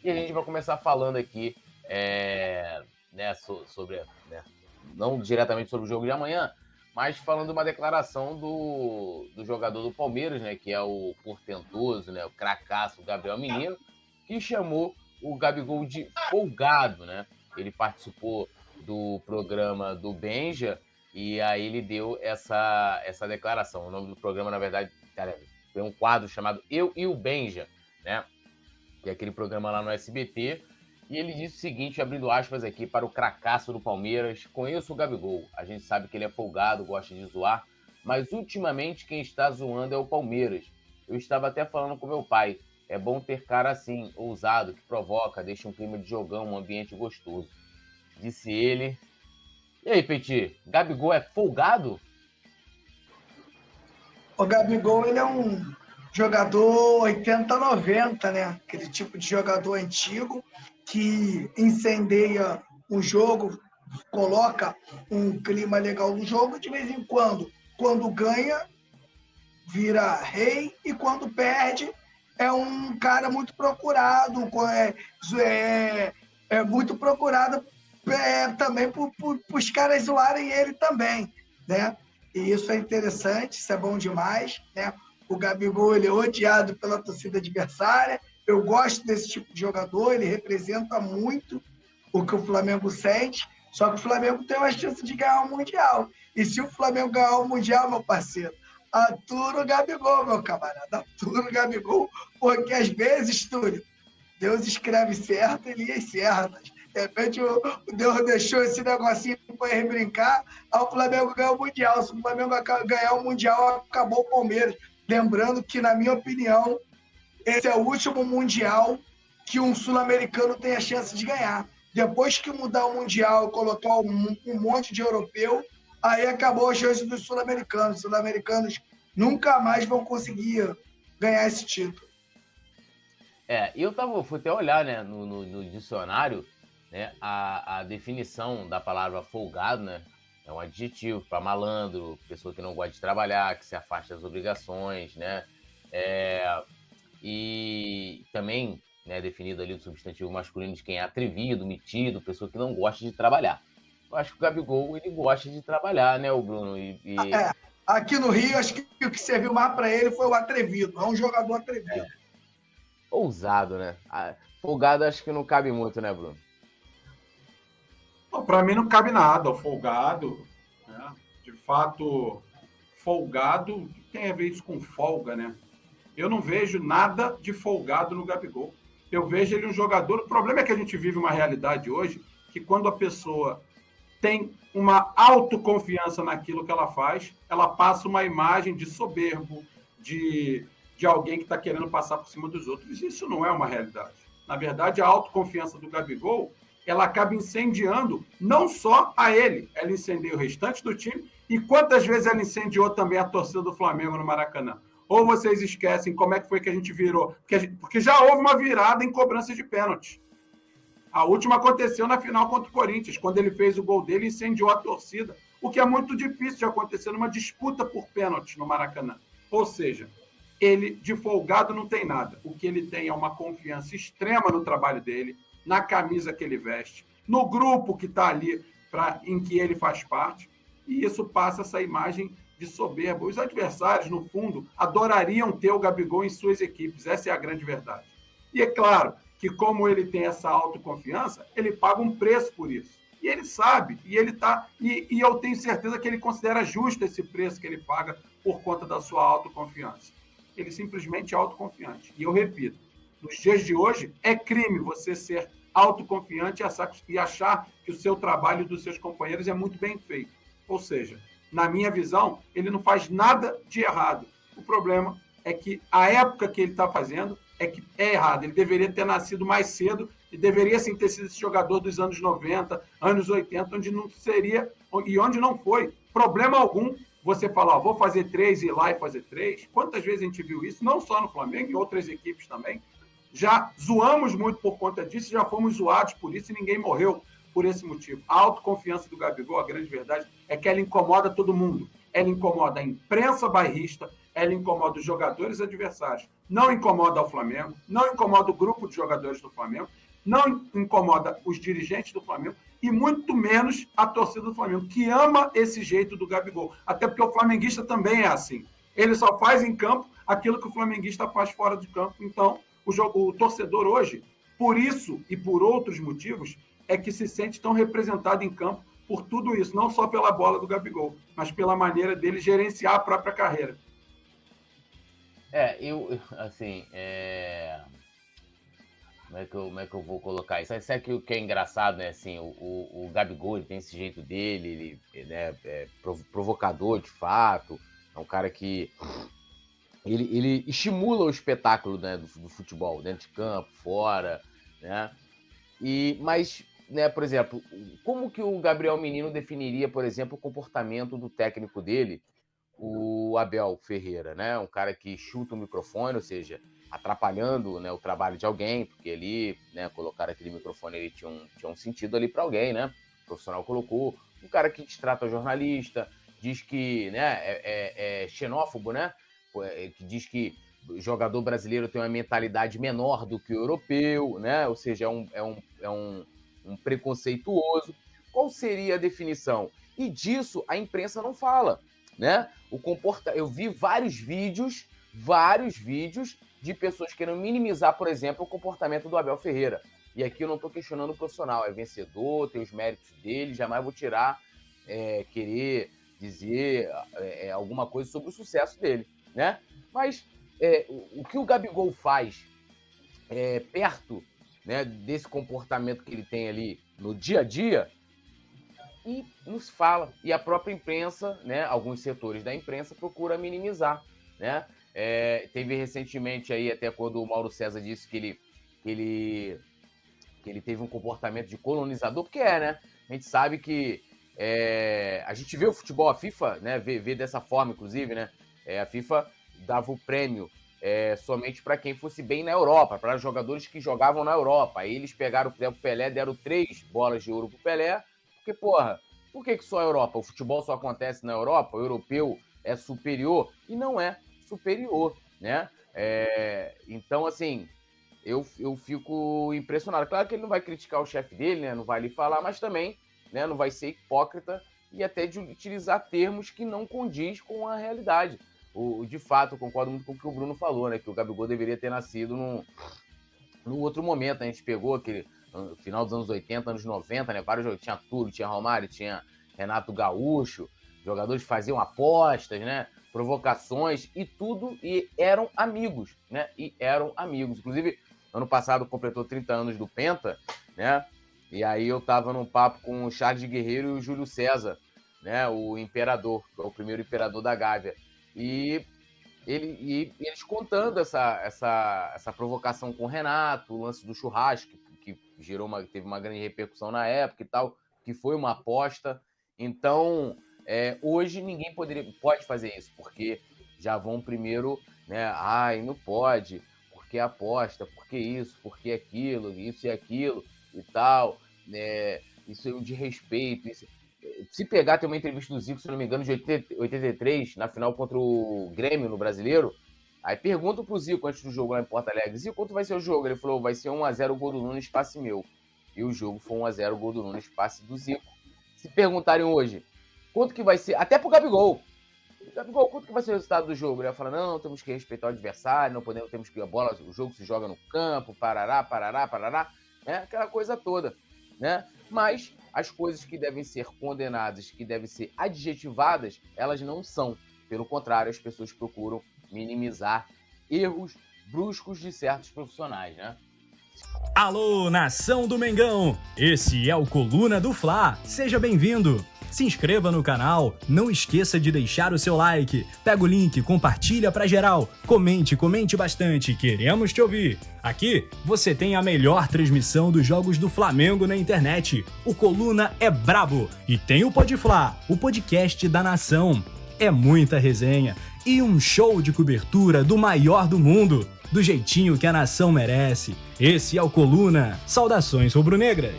E a gente vai começar falando aqui, né, sobre, né, não diretamente sobre o jogo de amanhã, mas falando uma declaração do jogador do Palmeiras, né, que é o portentoso, né, o cracaço Gabriel Menino, que chamou o Gabigol de folgado, né? Ele participou do programa do Benja e aí ele deu essa declaração. O nome do programa, na verdade, cara, tem um quadro chamado Eu e o Benja, né? Que é aquele programa lá no SBT. E ele disse o seguinte, abrindo aspas aqui para o cracaço do Palmeiras: conheço o Gabigol, a gente sabe que ele é folgado, gosta de zoar, mas ultimamente quem está zoando é o Palmeiras. Eu estava até falando com meu pai, é bom ter cara assim, ousado, que provoca, deixa um clima de jogão, um ambiente gostoso. Disse ele. E aí, Petit, Gabigol é folgado? O Gabigol, ele é um jogador 80-90, né? Aquele tipo de jogador antigo que incendeia o jogo, coloca um clima legal no jogo, de vez em quando ganha, vira rei, e quando perde, é um cara muito procurado, é muito procurado também por os caras zoarem ele também, né? E isso é interessante, isso é bom demais, né? O Gabigol, ele é odiado pela torcida adversária. Eu gosto desse tipo de jogador, ele representa muito o que o Flamengo sente, só que o Flamengo tem uma chance de ganhar o Mundial. E se o Flamengo ganhar o Mundial, meu parceiro, atura o Gabigol, meu camarada, atura o Gabigol, porque às vezes, Túlio, Deus escreve certo e linhas certas. De repente, o Deus deixou esse negocinho para ele brincar, aí o Flamengo ganhou o Mundial. Se o Flamengo ganhar o Mundial, acabou o Palmeiras. Lembrando que, na minha opinião, esse é o último Mundial que um sul-americano tem a chance de ganhar. Depois que mudar o Mundial e colocar um monte de europeu, aí acabou a chance dos sul-americanos. Os sul-americanos nunca mais vão conseguir ganhar esse título. Fui até olhar, né, no dicionário, né, a definição da palavra folgado, né, é um adjetivo para malandro, pessoa que não gosta de trabalhar, que se afasta das obrigações, né, e também, né, definido ali o substantivo masculino de quem é atrevido, metido, pessoa que não gosta de trabalhar. Eu acho que o Gabigol, ele gosta de trabalhar, né, o Bruno? Aqui no Rio, acho que o que serviu mais para ele foi o atrevido, é um jogador atrevido. Ousado, né? Folgado acho que não cabe muito, né, Bruno? Para mim não cabe nada, o folgado, né? De fato, folgado tem a ver isso com folga, né? Eu não vejo nada de folgado no Gabigol. Eu vejo ele um jogador. O problema é que a gente vive uma realidade hoje que quando a pessoa tem uma autoconfiança naquilo que ela faz, ela passa uma imagem de soberbo, de alguém que está querendo passar por cima dos outros. Isso não é uma realidade. Na verdade, a autoconfiança do Gabigol, ela acaba incendiando não só a ele, ela incendeia o restante do time, e quantas vezes ela incendiou também a torcida do Flamengo no Maracanã. Ou vocês esquecem como é que foi que a gente virou? Porque já houve uma virada em cobrança de pênalti. A última aconteceu na final contra o Corinthians, quando ele fez o gol dele e incendiou a torcida, o que é muito difícil de acontecer numa disputa por pênalti no Maracanã. Ou seja, ele de folgado não tem nada. O que ele tem é uma confiança extrema no trabalho dele, na camisa que ele veste, no grupo que está ali em que ele faz parte, e isso passa essa imagem de soberba. Os adversários, no fundo, adorariam ter o Gabigol em suas equipes. Essa é a grande verdade. E é claro que, como ele tem essa autoconfiança, ele paga um preço por isso. E ele sabe, e eu tenho certeza que ele considera justo esse preço que ele paga por conta da sua autoconfiança. Ele simplesmente é autoconfiante. E eu repito, nos dias de hoje, é crime você ser autoconfiante e achar que o seu trabalho dos seus companheiros é muito bem feito. Ou seja, na minha visão, ele não faz nada de errado. O problema é que a época que ele está fazendo é errado. Ele deveria ter nascido mais cedo e deveria sim ter sido esse jogador dos anos 90, anos 80, onde não seria e onde não foi problema algum você falar, vou fazer 3 e ir lá e fazer 3. Quantas vezes a gente viu isso? Não só no Flamengo, em outras equipes também. Já zoamos muito por conta disso, já fomos zoados por isso e ninguém morreu por esse motivo. A autoconfiança do Gabigol, a grande verdade, é que ela incomoda todo mundo. Ela incomoda a imprensa bairrista, ela incomoda os jogadores adversários, não incomoda o Flamengo, não incomoda o grupo de jogadores do Flamengo, não incomoda os dirigentes do Flamengo e muito menos a torcida do Flamengo, que ama esse jeito do Gabigol. Até porque o flamenguista também é assim. Ele só faz em campo aquilo que o flamenguista faz fora de campo. Então, o torcedor hoje, por isso e por outros motivos, é que se sente tão representado em campo por tudo isso, não só pela bola do Gabigol, mas pela maneira dele gerenciar a própria carreira. Como é que eu vou colocar isso? Sabe o que é engraçado, né? Assim, o Gabigol, ele tem esse jeito dele, ele né, é provocador, de fato, é um cara que ele estimula o espetáculo, né, do futebol, dentro de campo, fora, né? Mas, né, por exemplo, como que o Gabriel Menino definiria, por exemplo, o comportamento do técnico dele, o Abel Ferreira, né? Um cara que chuta o microfone, ou seja, atrapalhando, né, o trabalho de alguém, porque ali, né, colocar aquele microfone, ele tinha um sentido ali para alguém, né? O profissional colocou. Um cara que destrata o jornalista, diz que, né, é xenófobo, né? Que diz que o jogador brasileiro tem uma mentalidade menor do que o europeu, né? Ou seja, é um preconceituoso. Qual seria a definição? E disso a imprensa não fala, né? Eu vi vários vídeos de pessoas querendo minimizar, por exemplo, o comportamento do Abel Ferreira. E aqui eu não estou questionando o profissional, é vencedor, tem os méritos dele, jamais vou querer dizer alguma coisa sobre o sucesso dele, né? Mas o que o Gabigol faz perto, né, desse comportamento que ele tem ali no dia a dia, e nos fala. E a própria imprensa, né, alguns setores da imprensa procura minimizar, né? Teve recentemente aí, até quando o Mauro César disse que ele teve um comportamento de colonizador, porque né? A gente sabe que a gente vê o futebol, a FIFA, né, vê dessa forma, inclusive, né? A FIFA dava o prêmio somente para quem fosse bem na Europa, para jogadores que jogavam na Europa. Aí eles pegaram o Pelé, deram 3 bolas de ouro pro Pelé, porque, porra, por que só a Europa? O futebol só acontece na Europa, o europeu é superior, e não é superior, né? Então, assim, eu fico impressionado. Claro que ele não vai criticar o chefe dele, né? Não vai lhe falar, mas também, né, não vai ser hipócrita e até de utilizar termos que não condiz com a realidade. De fato, eu concordo muito com o que o Bruno falou, né? Que o Gabigol deveria ter nascido num outro momento. A gente pegou aquele no final dos anos 80, anos 90, né? Vários jogos, tinha Túlio, tinha Romário, tinha Renato Gaúcho, jogadores faziam apostas, né? Provocações e tudo, e eram amigos, né? Inclusive, ano passado completou 30 anos do Penta, né? E aí eu tava num papo com o Charles Guerreiro e o Júlio César, né? O imperador, o primeiro imperador da Gávea. E eles contando essa provocação com o Renato, o lance do churrasco, que teve uma grande repercussão na época e tal, que foi uma aposta. Então, hoje ninguém pode fazer isso, porque já vão primeiro, né? Não pode, porque aposta, porque isso, porque aquilo, isso e aquilo e tal, né? Isso é um desrespeito. Se pegar, tem uma entrevista do Zico, se não me engano, de 83, na final contra o Grêmio no Brasileiro. Aí perguntam pro Zico antes do jogo lá em Porto Alegre: Zico, quanto vai ser o jogo? Ele falou: vai ser 1x0 o gol do Nunes, passe meu. E o jogo foi 1x0 o gol do Nunes, passe do Zico. Se perguntarem hoje, quanto que vai ser, até pro Gabigol, quanto que vai ser o resultado do jogo? Ele vai falar: não, temos que respeitar o adversário, temos que o jogo se joga no campo, parará, né? Aquela coisa toda, né? Mas as coisas que devem ser condenadas, que devem ser adjetivadas, elas não são. Pelo contrário, as pessoas procuram minimizar erros bruscos de certos profissionais, né? Alô, nação do Mengão! Esse é o Coluna do Fla. Seja bem-vindo! Se inscreva no canal, não esqueça de deixar o seu like, pega o link, compartilha pra geral, comente bastante, queremos te ouvir. Aqui você tem a melhor transmissão dos jogos do Flamengo na internet. O Coluna é brabo e tem o Podfla, o podcast da nação. É muita resenha e um show de cobertura do maior do mundo, do jeitinho que a nação merece. Esse é o Coluna. Saudações rubro-negras!